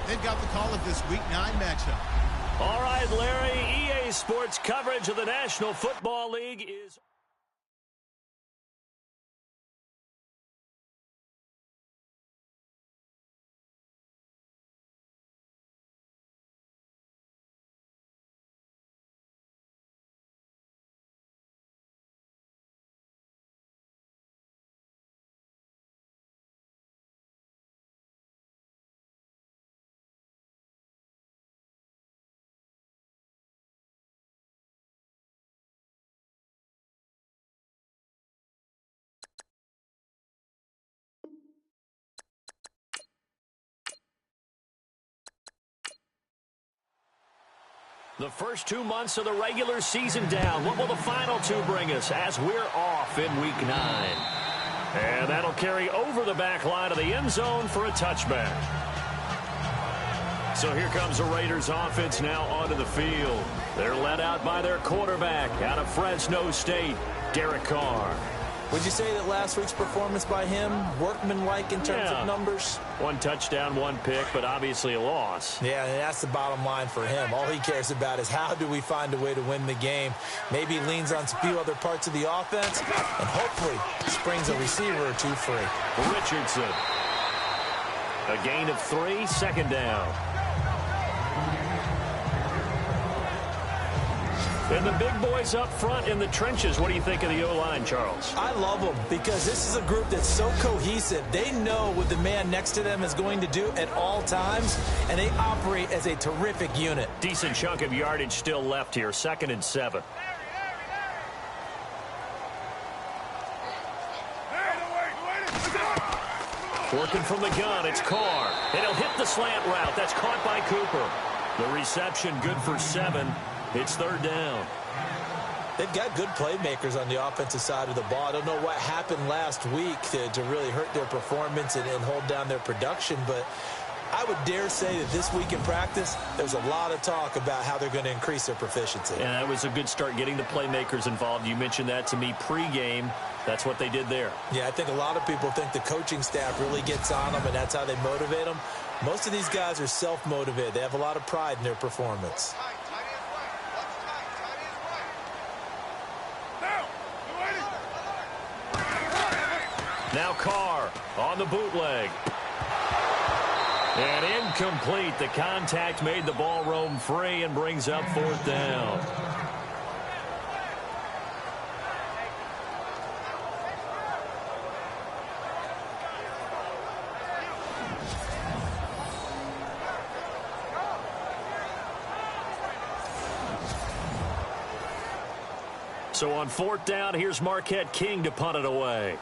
They've got the call of this Week 9 matchup. All right, Larry, EA Sports coverage of the National Football League is... The first 2 months of the regular season down. What will the final two bring us as we're off in Week 9? And that'll carry over the back line of the end zone for a touchback. So here comes the Raiders offense now onto the field. They're led out by their quarterback out of Fresno State, Derek Carr. Would you say that last week's performance by him, workmanlike in terms of numbers? 1 touchdown, 1 pick, but obviously a loss. Yeah, and that's the bottom line for him. All he cares about is how do we find a way to win the game. Maybe leans on a few other parts of the offense, and hopefully springs a receiver or two free. Richardson. A gain of 3, second down. And the big boys up front in the trenches. What do you think of the O-line, Charles? I love them because this is a group that's so cohesive. They know what the man next to them is going to do at all times, and they operate as a terrific unit. Decent chunk of yardage still left here, 2nd and 7. Working from the gun, it's Carr. And he'll hit the slant route. That's caught by Cooper. The reception good for 7. It's 3rd down. They've got good playmakers on the offensive side of the ball. I don't know what happened last week to really hurt their performance and hold down their production, but I would dare say that this week in practice, there's a lot of talk about how they're going to increase their proficiency. And that was a good start getting the playmakers involved. You mentioned that to me pregame. That's what they did there. Yeah, I think a lot of people think the coaching staff really gets on them, and that's how they motivate them. Most of these guys are self-motivated. They have a lot of pride in their performance. Now Carr on the bootleg. And incomplete. The contact made the ball roam free and brings up 4th down. So on 4th down, here's Marquette King to punt it away.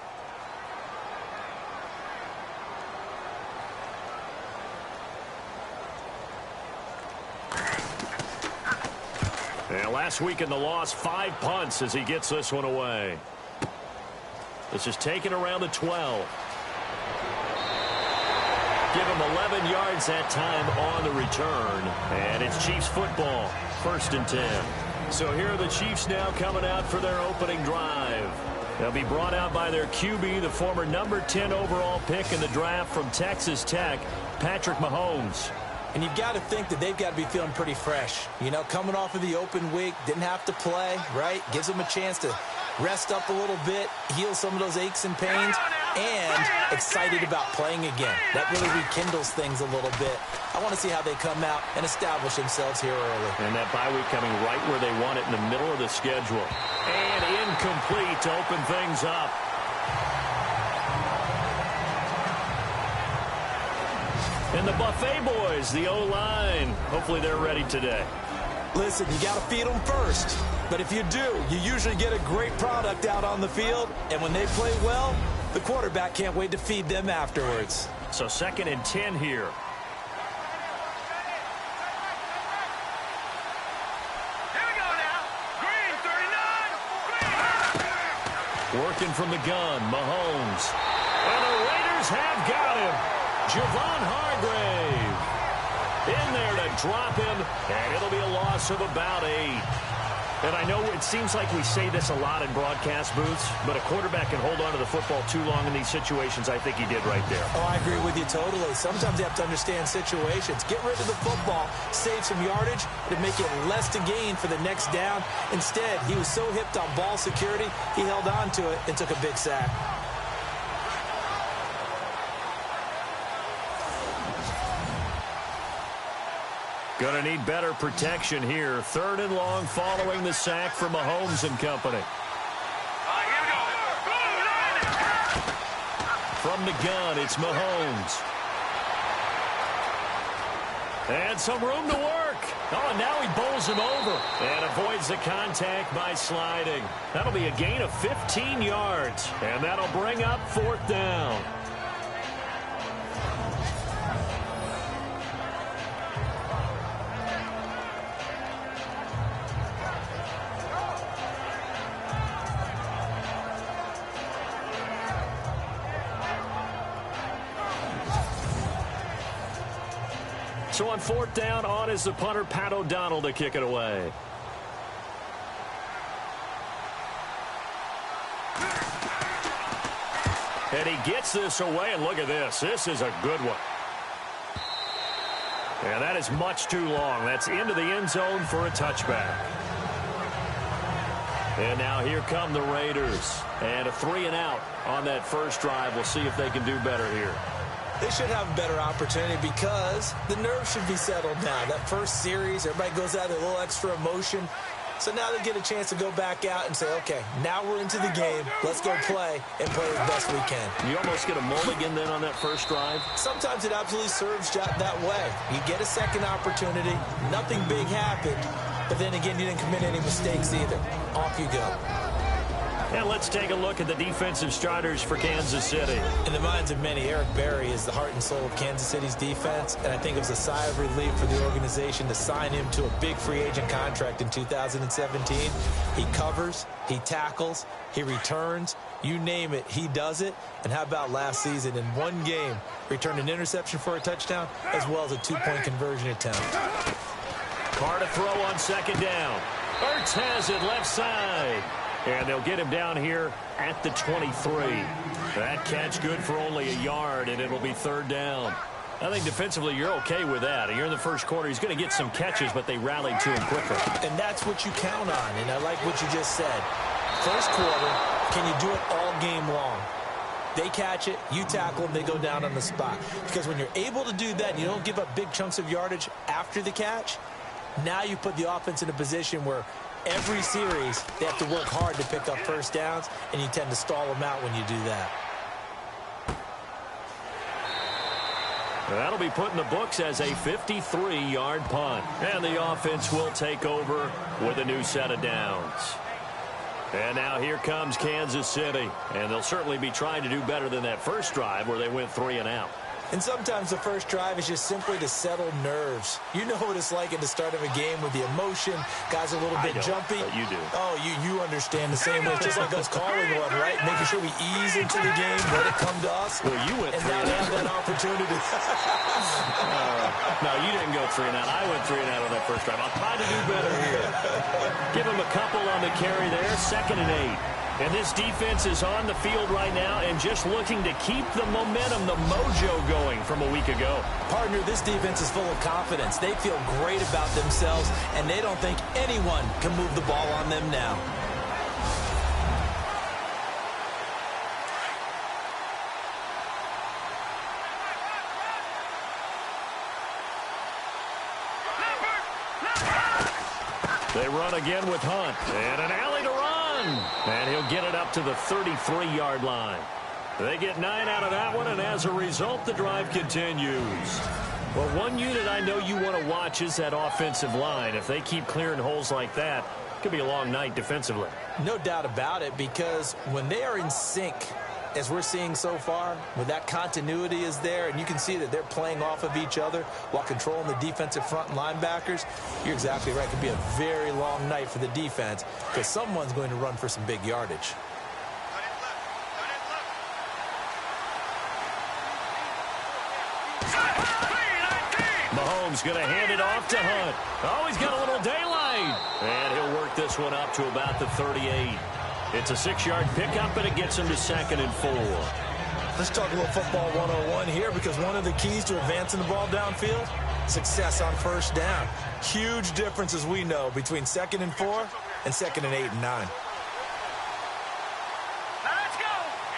And last week in the loss, 5 punts as he gets this one away. This is taken around the 12. Give him 11 yards that time on the return. And it's Chiefs football, 1st and 10. So here are the Chiefs now coming out for their opening drive. They'll be brought out by their QB, the former number 10 overall pick in the draft from Texas Tech, Patrick Mahomes. And you've got to think that they've got to be feeling pretty fresh. You know, coming off of the open week, didn't have to play, right? Gives them a chance to rest up a little bit, heal some of those aches and pains, and excited about playing again. That really rekindles things a little bit. I want to see how they come out and establish themselves here early. And that bye week coming right where they want it in the middle of the schedule. And incomplete to open things up. And the Buffet boys, the O-line, hopefully they're ready today. Listen, you got to feed them first. But if you do, you usually get a great product out on the field. And when they play well, the quarterback can't wait to feed them afterwards. So 2nd and 10 here. Here we go now. Green, 39. Working from the gun, Mahomes. And the Raiders have got him. Javon Hargrave in there to drop him, and it'll be a loss of about 8. And I know it seems like we say this a lot in broadcast booths, but a quarterback can hold on to the football too long in these situations. I think he did right there. Oh, I agree with you totally. Sometimes you have to understand situations. Get rid of the football, save some yardage to make it less to gain for the next down. Instead, he was so hipped on ball security, he held on to it and took a big sack. Going to need better protection here. 3rd and long following the sack from Mahomes and company. From the gun, it's Mahomes. And some room to work. Oh, and now he bowls him over and avoids the contact by sliding. That'll be a gain of 15 yards, and that'll bring up 4th down. So on 4th down, on is the punter, Pat O'Donnell, to kick it away. And he gets this away, and look at this. This is a good one. And that is much too long. That's into the end zone for a touchback. And now here come the Raiders. And a 3-and-out on that first drive. We'll see if they can do better here. They should have a better opportunity because the nerves should be settled now. That first series, everybody goes out with a little extra emotion. So now they get a chance to go back out and say, okay, now we're into the game. Let's go play and play as best we can. You almost get a mulligan then on that first drive? Sometimes it absolutely serves that way. You get a second opportunity. Nothing big happened. But then again, you didn't commit any mistakes either. Off you go. And let's take a look at the defensive starters for Kansas City. In the minds of many, Eric Berry is the heart and soul of Kansas City's defense, and I think it was a sigh of relief for the organization to sign him to a big free agent contract in 2017. He covers, he tackles, he returns, you name it, he does it. And how about last season in one game, returned an interception for a touchdown as well as a 2-point conversion attempt. Carr to throw on 2nd down. Ertz has it left side. And they'll get him down here at the 23. That catch good for only a yard, and it'll be 3rd down. I think defensively you're okay with that. You're in the first quarter. He's going to get some catches, but they rallied to him quicker. And that's what you count on, and I like what you just said. First quarter, can you do it all game long? They catch it, you tackle them, they go down on the spot. Because when you're able to do that and you don't give up big chunks of yardage after the catch, now you put the offense in a position where every series, they have to work hard to pick up first downs, and you tend to stall them out when you do that. That'll be put in the books as a 53-yard punt. And the offense will take over with a new set of downs. And now here comes Kansas City. And they'll certainly be trying to do better than that first drive where they went 3-and-out. And sometimes the first drive is just simply to settle nerves. You know what it's like at the start of a game with the emotion. Guys are a little bit jumpy. But you do. Oh, you understand the same way. It's just like us calling one, right? Making sure we ease into the game, let it come to us. Well, you went 3-and-out. And now they have that opportunity. No, you didn't go 3-and-out. I went 3-and-out on that first drive. I'll try to do better here. Give him a couple on the carry there. 2nd and 8. And this defense is on the field right now and just looking to keep the momentum, the mojo going from a week ago. Partner, this defense is full of confidence. They feel great about themselves, and they don't think anyone can move the ball on them now. They run again with Hunt. And an alley to run. And he'll get it up to the 33-yard line. They get 9 out of that one, and as a result, the drive continues. Well, one unit I know you want to watch is that offensive line. If they keep clearing holes like that, it could be a long night defensively. No doubt about it, because when they are in sync, as we're seeing so far, when that continuity is there, and you can see that they're playing off of each other while controlling the defensive front and linebackers, you're exactly right. It could be a very long night for the defense because someone's going to run for some big yardage. Mahomes going to hand it off to Hunt. Oh, he's got a little daylight. right. And he'll work this one up to about the 38. It's a 6-yard pickup, and it gets him to 2nd and 4. Let's talk a little football 101 here, because one of the keys to advancing the ball downfield, success on first down. Huge difference, as we know, between 2nd and 4 and 2nd and 8 and 9. Now let's go.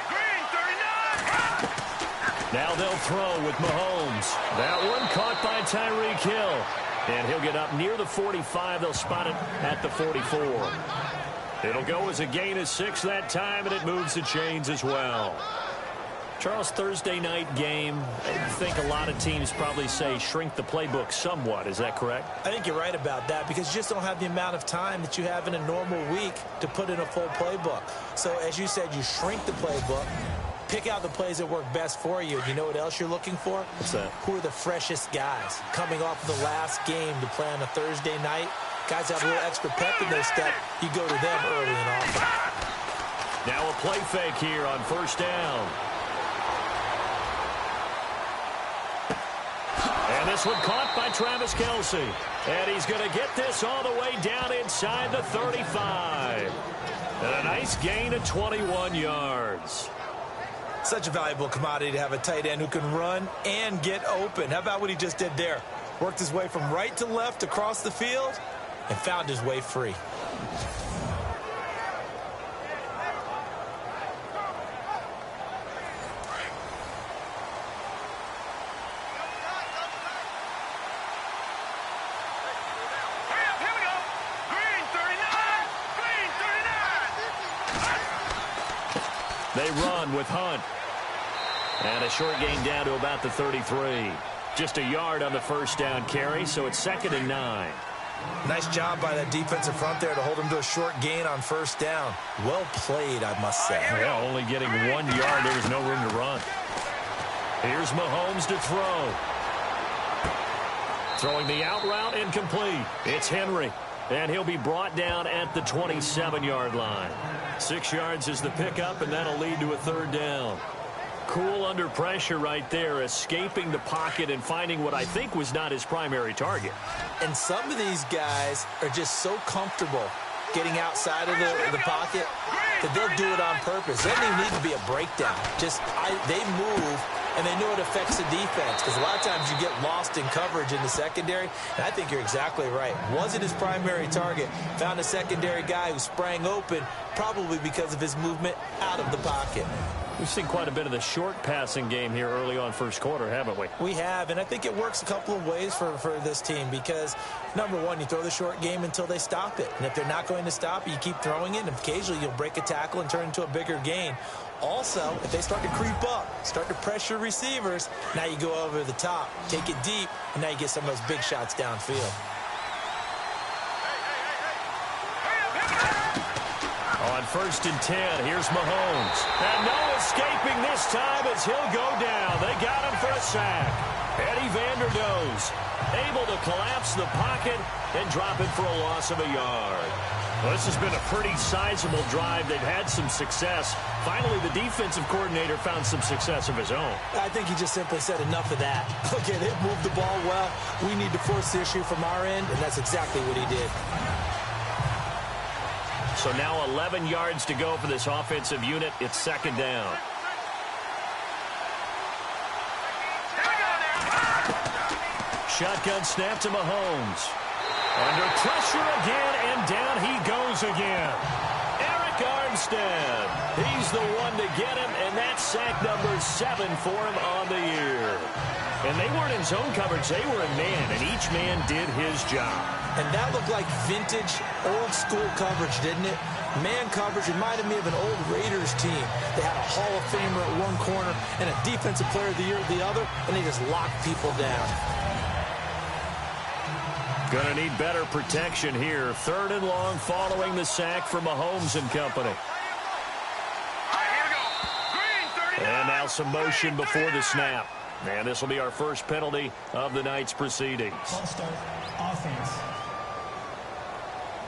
Green, 39. Now they'll throw with Mahomes. That one caught by Tyreek Hill. And he'll get up near the 45. They'll spot it at the 44. It'll go as a gain of 6 that time, and it moves the chains as well. Charles, Thursday night game, I think a lot of teams probably say shrink the playbook somewhat. Is that correct? I think you're right about that, because you just don't have the amount of time that you have in a normal week to put in a full playbook. So, as you said, you shrink the playbook, pick out the plays that work best for you. You know what else you're looking for? What's that? Who are the freshest guys coming off of the last game to play on a Thursday night? Guys have a little extra pep in their step. You go to them early and often. Now a play fake here on first down. And this one caught by Travis Kelce. And he's going to get this all the way down inside the 35. And a nice gain of 21 yards. Such a valuable commodity to have a tight end who can run and get open. How about what he just did there? Worked his way from right to left across the field and found his way free. Here we go. Green, 39. Green, 39. They run with Hunt. And a short gain down to about the 33. Just a yard on the first down carry, so it's 2nd and 9. Nice job by that defensive front there to hold him to a short gain on first down. Well played, I must say. Well, only getting 1 yard. There was no room to run. Here's Mahomes to throw. Throwing the out route, incomplete. It's Henry. And he'll be brought down at the 27-yard line. 6 yards is the pickup, and that'll lead to a 3rd down. Cool under pressure right there, escaping the pocket and finding what I think was not his primary target. And some of these guys are just so comfortable getting outside of the pocket that they'll do it on purpose. It doesn't even need to be a breakdown. They move, and they know it affects the defense, because a lot of times you get lost in coverage in the secondary, and I think you're exactly right. Wasn't his primary target. Found a secondary guy who sprang open, probably because of his movement out of the pocket. We've seen quite a bit of the short passing game here early on first quarter, haven't we? We have, and I think it works a couple of ways for this team, because, number one, you throw the short game until they stop it. And if they're not going to stop it, you keep throwing it, and occasionally you'll break a tackle and turn into a bigger gain. Also, if they start to creep up, start to pressure receivers, now you go over the top, take it deep, and now you get some of those big shots downfield. On 1st and 10, here's Mahomes. And no escaping this time as he'll go down. They got him for a sack. Eddie Vanderdoes able to collapse the pocket and drop it for a loss of a yard. Well, this has been a pretty sizable drive. They've had some success. Finally, the defensive coordinator found some success of his own. I think he just simply said enough of that. Okay, they've moved the ball well. We need to force the issue from our end, and that's exactly what he did. So now 11 yards to go for this offensive unit. It's 2nd down. Shotgun snap to Mahomes. Under pressure again, and down he goes again. Eric Armstead. He's the one to get him, and that's sack number 7 for him on the year. And they weren't in zone coverage. They were in man, and each man did his job. And that looked like vintage, old-school coverage, didn't it? Man coverage reminded me of an old Raiders team. They had a Hall of Famer at one corner and a Defensive Player of the Year at the other, and they just locked people down. Going to need better protection here. 3rd and long following the sack for Mahomes and company. And now some motion before the snap. And this will be our first penalty of the night's proceedings. False start, offense.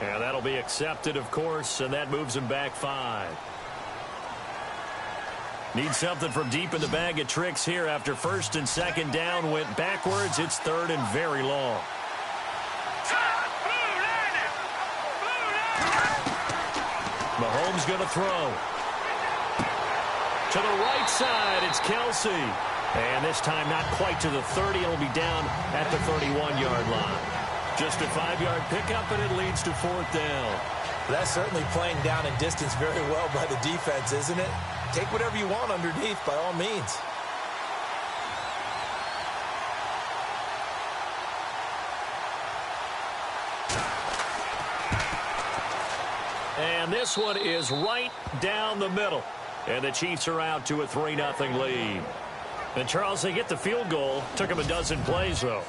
And that'll be accepted, of course, and that moves him back 5. Need something from deep in the bag of tricks here after 1st and 2nd down went backwards. It's 3rd and very long. Mahomes going to throw. To the right side, it's Kelsey. And this time not quite to the 30. It'll be down at the 31-yard line. Just a 5-yard pickup, and it leads to 4th down. That's certainly playing down and distance very well by the defense, isn't it? Take whatever you want underneath, by all means. And this one is right down the middle. And the Chiefs are out to a 3-0 lead. And, Charles, they get the field goal. Took them a dozen plays, though.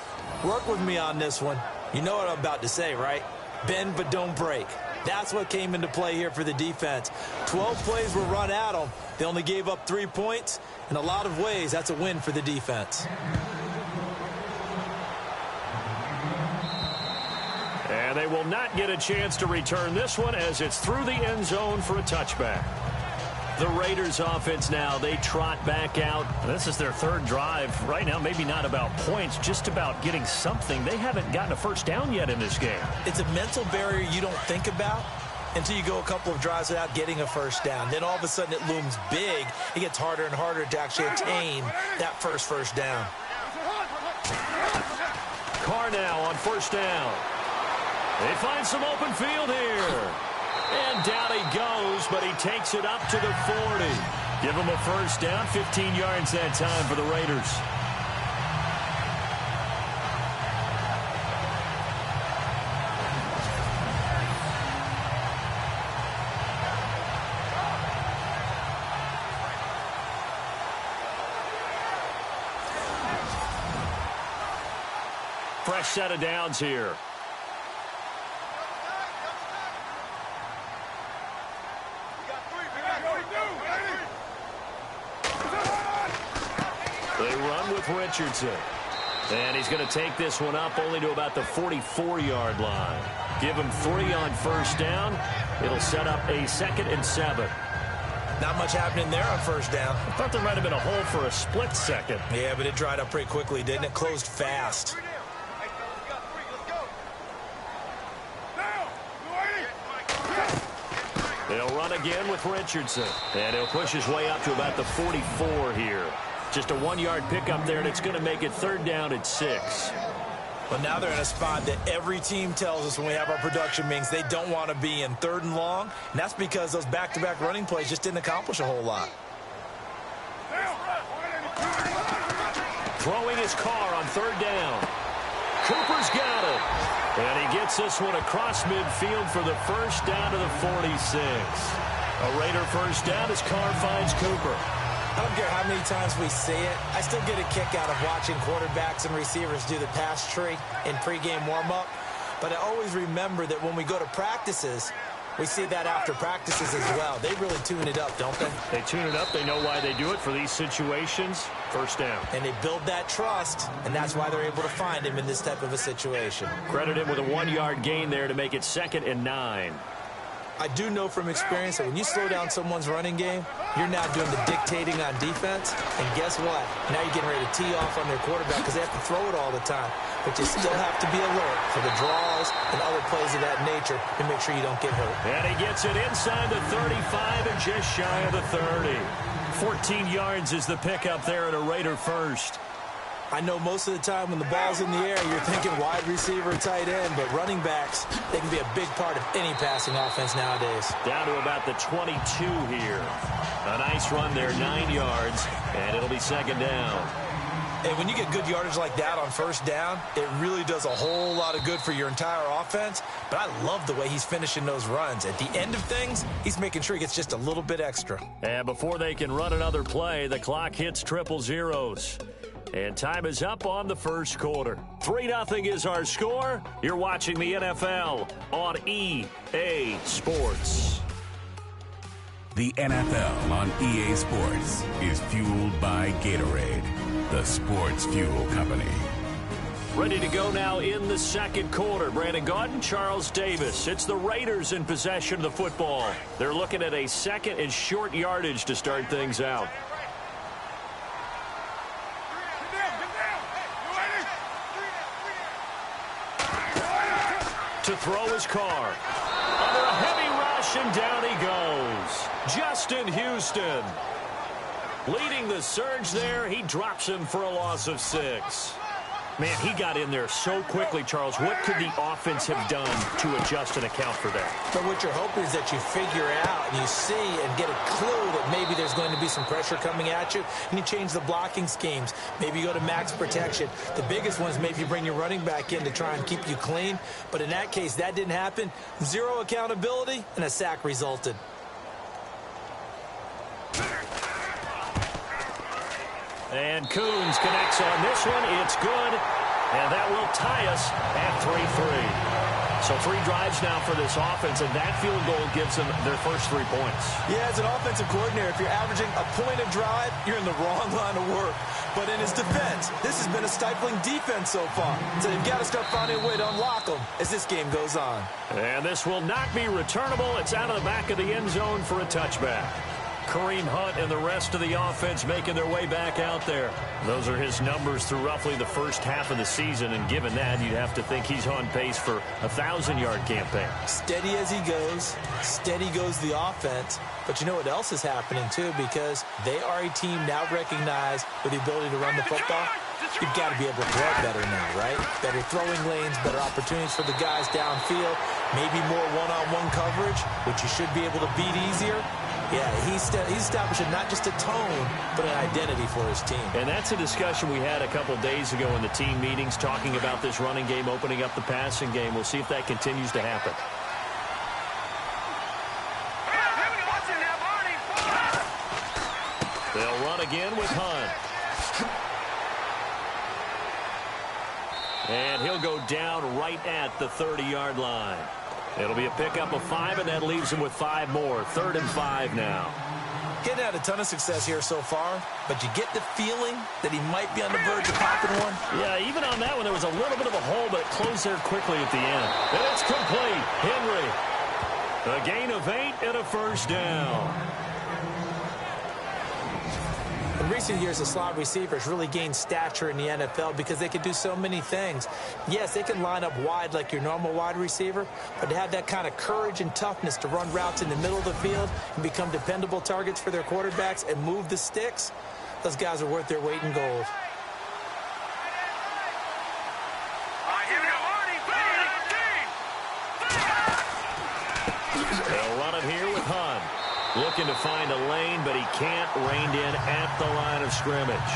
Work with me on this one. You know what I'm about to say, right? Bend but don't break. That's what came into play here for the defense. 12 plays were run at them. They only gave up 3 points. In a lot of ways, that's a win for the defense. And they will not get a chance to return this one as it's through the end zone for a touchback. The Raiders offense now, they trot back out. This is their 3rd drive. Right now, maybe not about points, just about getting something. They haven't gotten a first down yet in this game. It's a mental barrier you don't think about until you go a couple of drives without getting a first down. Then all of a sudden it looms big. It gets harder and harder to actually attain that first down. Carr now on 1st down. They find some open field here. And down he goes, but he takes it up to the 40. Give him a first down, 15 yards that time for the Raiders. Fresh set of downs here. They run with Richardson. And he's going to take this one up only to about the 44-yard line. Give him 3 on 1st down. It'll set up a 2nd and 7. Not much happening there on 1st down. I thought there might have been a hole for a split second. Yeah, but it dried up pretty quickly, didn't it? Closed fast. They'll run again with Richardson. And he'll push his way up to about the 44 here. Just a 1-yard pickup there, and it's going to make it 3rd down at 6. Well, now they're in a spot that every team tells us when we have our production meetings they don't want to be in, 3rd and long. And that's because those back-to-back running plays just didn't accomplish a whole lot. Throwing his Carr on 3rd down. Cooper's got it. And he gets this one across midfield for the first down to the 46. A Raider first down as Carr finds Cooper. I don't care how many times we see it. I still get a kick out of watching quarterbacks and receivers do the pass tree in pregame warm-up. But I always remember that when we go to practices, we see that after practices as well. They really tune it up, don't they? They tune it up. They know why they do it for these situations. First down. And they build that trust, and that's why they're able to find him in this type of a situation. Credit him with a 1-yard gain there to make it 2nd and 9. I do know from experience that when you slow down someone's running game, you're now doing the dictating on defense. And guess what? Now you're getting ready to tee off on their quarterback because they have to throw it all the time. But you still have to be alert for the draws and other plays of that nature to make sure you don't get hurt. And he gets it inside the 35 and just shy of the 30. 14 yards is the pickup there at a Raider first. I know most of the time when the ball's in the air, you're thinking wide receiver, tight end, but running backs, they can be a big part of any passing offense nowadays. Down to about the 22 here. A nice run there, 9 yards, and it'll be 2nd down. And when you get good yardage like that on first down, it really does a whole lot of good for your entire offense. But I love the way he's finishing those runs. At the end of things, he's making sure he gets just a little bit extra. And before they can run another play, the clock hits triple zeros. And time is up on the first quarter. 3-0 is our score. You're watching the NFL on EA Sports. The NFL on EA Sports is fueled by Gatorade, the sports fuel company. Ready to go now in the second quarter. Brandon Gaudin, Charles Davis. It's the Raiders in possession of the football. They're looking at a 2nd and short yardage to start things out. To throw his Carr. Under a heavy rush, possession. Down he goes. Justin Houston leading the surge there. He drops him for a loss of 6. Man, he got in there so quickly, Charles. What could the offense have done to adjust and account for that? But what you're hoping is that you figure out and you see and get a clue that maybe there's going to be some pressure coming at you, and you change the blocking schemes. Maybe you go to max protection. The biggest one is maybe you bring your running back in to try and keep you clean. But in that case, that didn't happen. 0 accountability, and a sack resulted. And Coons connects on this one. It's good. And that will tie us at 3-3. So 3 drives now for this offense, and that field goal gives them their first 3 points. Yeah, as an offensive coordinator, if you're averaging a point a drive, you're in the wrong line of work. But in his defense, this has been a stifling defense so far. So you've got to start finding a way to unlock them as this game goes on. And this will not be returnable. It's out of the back of the end zone for a touchback. Kareem Hunt and the rest of the offense making their way back out there. Those are his numbers through roughly the first half of the season, and given that, you'd have to think he's on pace for a 1,000-yard campaign. Steady as he goes, steady goes the offense. But you know what else is happening, too, because they are a team now recognized with the ability to run the football. You've got to be able to throw better now, right? Better throwing lanes, better opportunities for the guys downfield, maybe more one-on-one coverage, which you should be able to beat easier. Yeah, he's establishing not just a tone, but an identity for his team. And that's a discussion we had a couple days ago in the team meetings, talking about this running game, opening up the passing game. We'll see if that continues to happen. They'll run again with Hunt. And he'll go down right at the 30-yard line. It'll be a pickup of 5, and that leaves him with 5 more. 3rd and 5 now. Getting had a ton of success here so far, but you get the feeling that he might be on the verge of popping one. Yeah, even on that one, there was a little bit of a hole, but it closed there quickly at the end. And it's complete. Henry. A gain of 8 and a first down. In recent years, the slot receivers really gained stature in the NFL because they can do so many things. Yes, they can line up wide like your normal wide receiver, but to have that kind of courage and toughness to run routes in the middle of the field and become dependable targets for their quarterbacks and move the sticks, those guys are worth their weight in gold. They'll run it here with Hunt. Looking to find a lane, but he can't. Reined in at the line of scrimmage.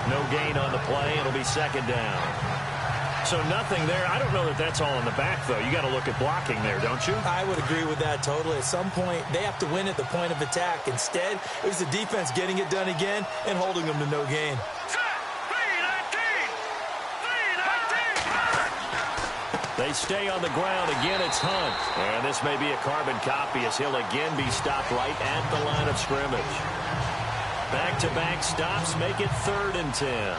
No gain on the play. It'll be 2nd down. So nothing there. I don't know that that's all in the back, though. You got to look at blocking there, don't you? I would agree with that totally. At some point, they have to win at the point of attack. Instead, it was the defense getting it done again and holding them to no gain. They stay on the ground. Again, it's Hunt. And this may be a carbon copy as he'll again be stopped right at the line of scrimmage. Back-to-back stops make it 3rd and 10.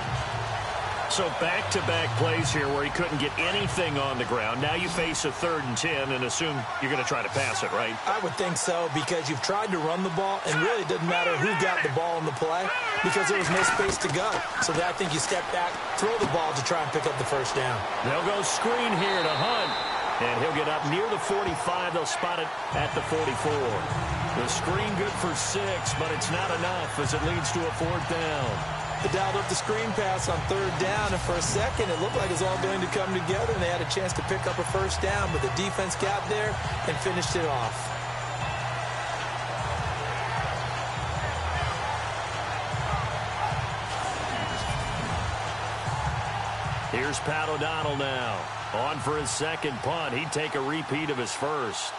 So back-to-back plays here where he couldn't get anything on the ground. Now you face a 3rd and 10 and assume you're going to try to pass it, right? I would think so, because you've tried to run the ball, and really it doesn't matter who got the ball in the play because there was no space to go. So I think you step back, throw the ball to try and pick up the first down. They'll go screen here to Hunt, and he'll get up near the 45. They'll spot it at the 44. The screen good for 6, but it's not enough as it leads to a 4th down. They dialed up the screen pass on 3rd down, and for a second it looked like it was all going to come together, and they had a chance to pick up a first down, but the defense got there and finished it off. Here's Pat O'Donnell now. On for his 2nd punt. He'd take a repeat of his first.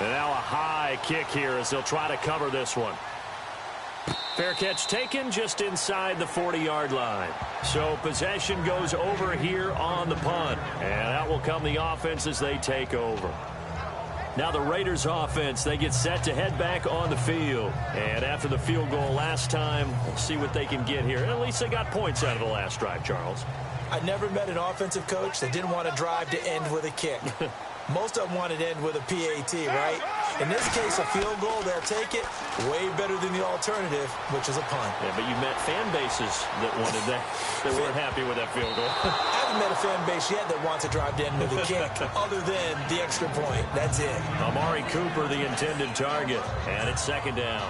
And now a high kick here as they'll try to cover this one. Fair catch taken just inside the 40-yard line. So possession goes over here on the punt. And out will come the offense as they take over. Now the Raiders offense, they get set to head back on the field. And after the field goal last time, we'll see what they can get here. At least they got points out of the last drive, Charles. I never met an offensive coach that didn't want to drive to end with a kick. Most of them want it end with a PAT, right? In this case, a field goal, they'll take it way better than the alternative, which is a punt. Yeah, but you met fan bases that wanted that, that weren't happy with that field goal. I haven't met a fan base yet that wants to drive to end with a kick other than the extra point. That's it. Amari Cooper, the intended target, and it's second down.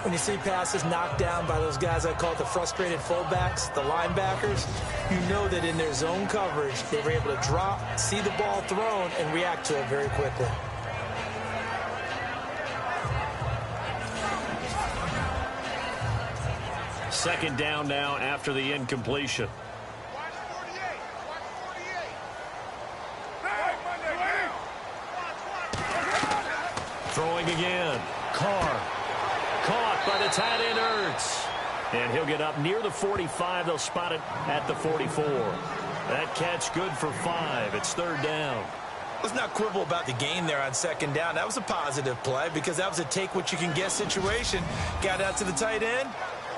When you see passes knocked down by those guys I call the frustrated fullbacks, the linebackers, you know that in their zone coverage, they were able to drop, see the ball thrown, and react to it very quickly. Second down now after the incompletion. Throwing again. Carr. Caught by the tight end, Ertz. And he'll get up near the 45. They'll spot it at the 44. That catch good for 5. It's third down. Let's not quibble about the gain there on second down. That was a positive play because that was a take-what-you-can-get situation. Got out to the tight end.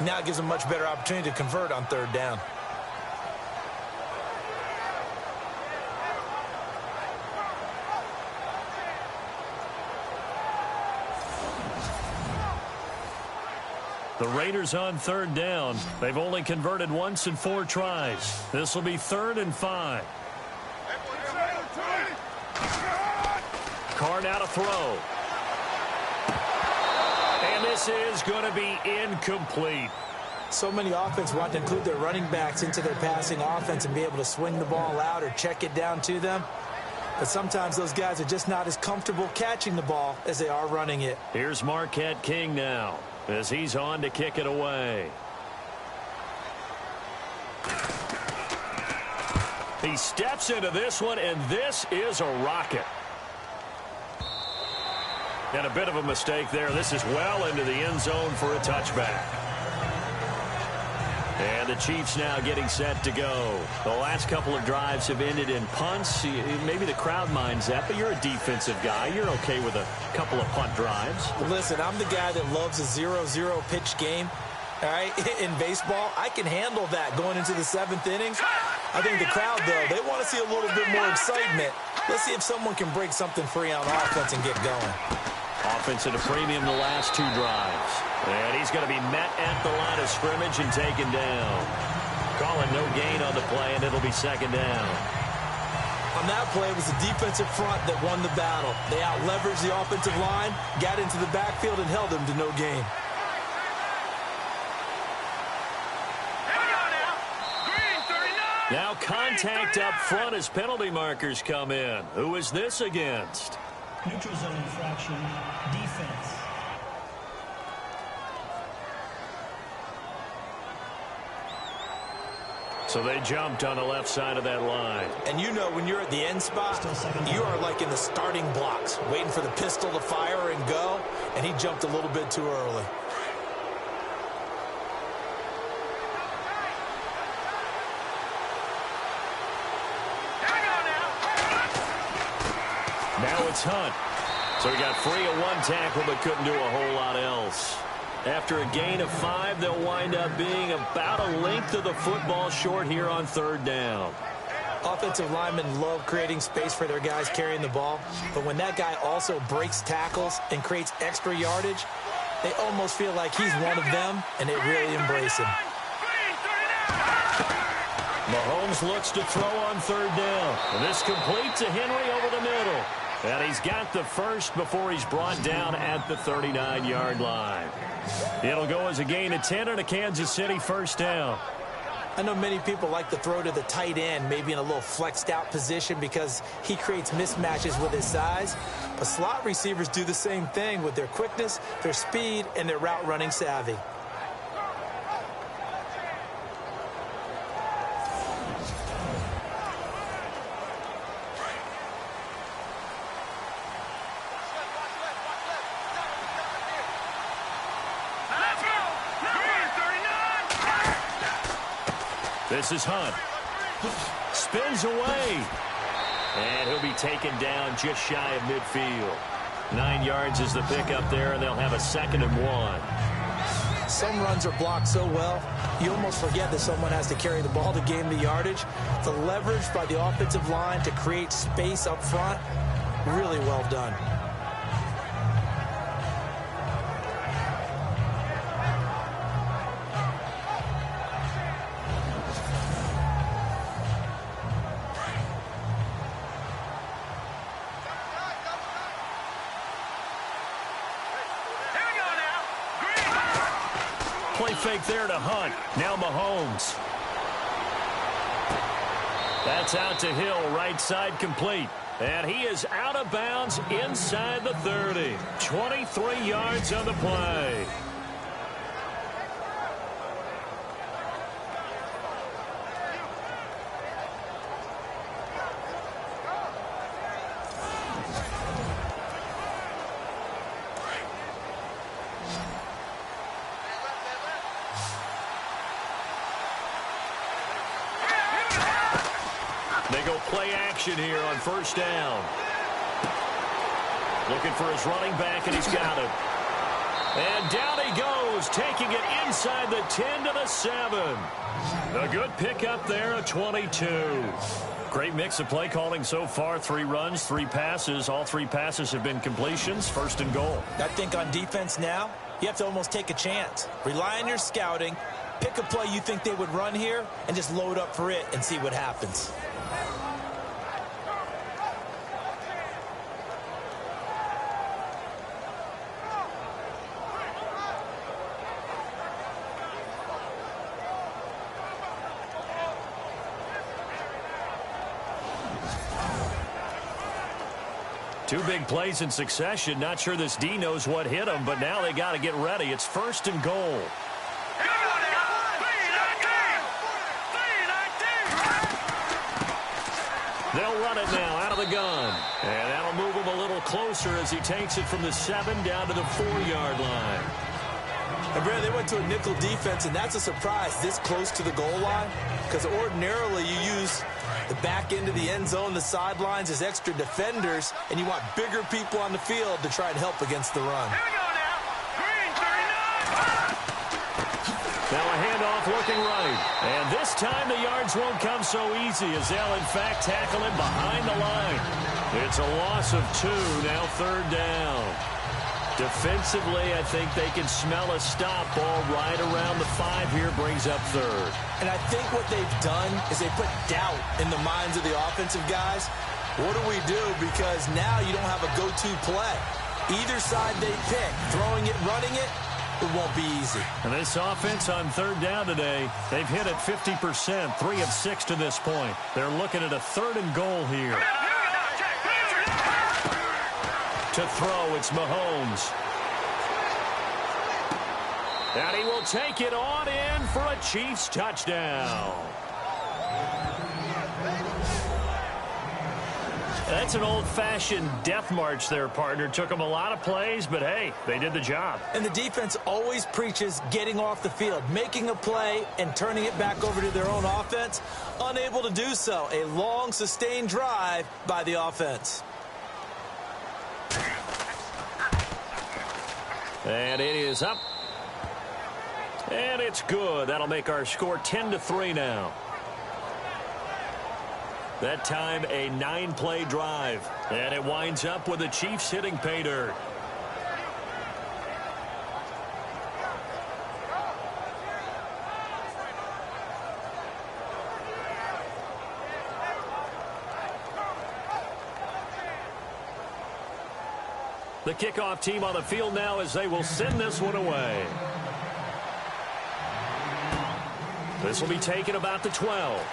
Now it gives them a much better opportunity to convert on third down. The Raiders on third down. They've only converted once in 4 tries. This will be 3rd and 5. Carr now to throw. And this is going to be incomplete. So many offense want to include their running backs into their passing offense and be able to swing the ball out or check it down to them. But sometimes those guys are just not as comfortable catching the ball as they are running it. Here's Marquette King now as he's on to kick it away. He steps into this one, and this is a rocket. And a bit of a mistake there. This is well into the end zone for a touchback. And the Chiefs now getting set to go. The last couple of drives have ended in punts. Maybe the crowd minds that, but you're a defensive guy. You're okay with a couple of punt drives. Listen, I'm the guy that loves a 0-0 pitch game. All right, in baseball, I can handle that going into the 7th inning. I think the crowd, though, they want to see a little bit more excitement. Let's see if someone can break something free on offense and get going. Offense at a premium the last 2 drives. And he's going to be met at the line of scrimmage and taken down. Calling no gain on the play, and it'll be second down. On that play, it was the defensive front that won the battle. They out-leveraged the offensive line, got into the backfield, and held them to no gain. Now contact up front as penalty markers come in. Who is this against? Neutral zone infraction, defense. So they jumped on the left side of that line. And you know when you're at the end spot, you are like in the starting blocks, waiting for the pistol to fire and go, and he jumped a little bit too early. Now it's Hunt. So he got free of 1 tackle but couldn't do a whole lot else. After a gain of 5, they'll wind up being about a length of the football short here on third down. Offensive linemen love creating space for their guys carrying the ball, but when that guy also breaks tackles and creates extra yardage, they almost feel like he's one of them, and they really embrace him. Mahomes looks to throw on third down. And this complete to Henry over the middle. And he's got the first before he's brought down at the 39-yard line. It'll go as a gain of 10 and a Kansas City first down. I know many people like to throw to the tight end, maybe in a little flexed out position because he creates mismatches with his size. But slot receivers do the same thing with their quickness, their speed, and their route running savvy. This is Hunt. Spins away. And he'll be taken down just shy of midfield. 9 yards is the pickup there, and they'll have a 2nd and 1. Some runs are blocked so well, you almost forget that someone has to carry the ball to gain the yardage. The leverage by the offensive line to create space up front, Really well done. Play fake there to Hunt. Now Mahomes. That's out to Hill, right side complete. And he is out of bounds inside the 30. 23 yards on the play. They go play action here on first down. Looking for his running back, and he's got him. And down he goes, taking it inside the 10 to the 7. A good pickup there, a 22. Great mix of play calling so far. 3 runs, 3 passes. All 3 passes have been completions. First and goal. I think on defense now, you have to almost take a chance. Rely on your scouting. Pick a play you think they would run here and just load up for it and see what happens. Two big plays in succession. Not sure this D knows what hit him, but now they got to get ready. It's first and goal. They'll run it now out of the gun. And that'll move him a little closer as he takes it from the 7 down to the 4-yard line. And Brad, they went to a nickel defense, and that's a surprise this close to the goal line, because ordinarily you use the back end of the end zone, the sidelines as extra defenders, and you want bigger people on the field to try and help against the run. Now a handoff looking right. And this time the yards won't come so easy as they'll, in fact, tackle him behind the line. It's a loss of 2, now third down. Defensively, I think they can smell a stop ball right around the 5 here, brings up third. And I think what they've done is they put doubt in the minds of the offensive guys. What do we do? Because now you don't have a go-to play. Either side they pick, throwing it, running it, it won't be easy. And this offense on third down today, they've hit it 50%, 3 of 6 to this point. They're looking at a third and goal here. To throw, it's Mahomes. And he will take it on in for a Chiefs touchdown. That's an old-fashioned death march there, partner. Took them a lot of plays, but hey, they did the job. And the defense always preaches getting off the field, making a play and turning it back over to their own offense. Unable to do so. A long, sustained drive by the offense. And it is up. And it's good. That'll make our score 10-3 now. That time a 9-play drive. And it winds up with the Chiefs hitting pay dirt. The kickoff team on the field now as they will send this one away. This will be taken about the 12.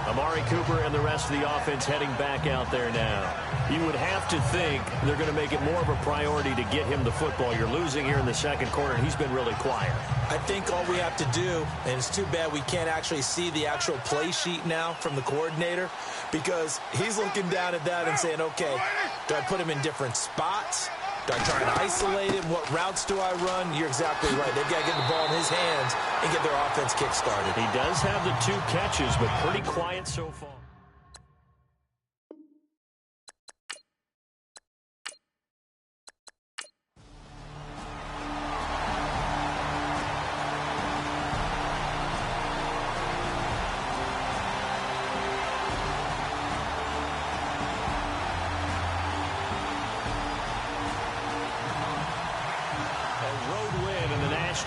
Amari Cooper and the rest of the offense heading back out there now. You would have to think they're going to make it more of a priority to get him the football. You're losing here in the second quarter, and he's been really quiet. I think all we have to do, and it's too bad we can't actually see the actual play sheet now from the coordinator, because he's looking down at that and saying, okay, do I put him in different spots? Do I try and isolate him? What routes do I run? You're exactly right. They've got to get the ball in his hands and get their offense kick-started. He does have the 2 catches, but pretty quiet so far.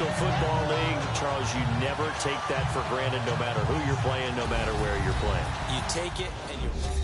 National Football League, Charles, you never take that for granted no matter who you're playing, no matter where you're playing. You take it and you...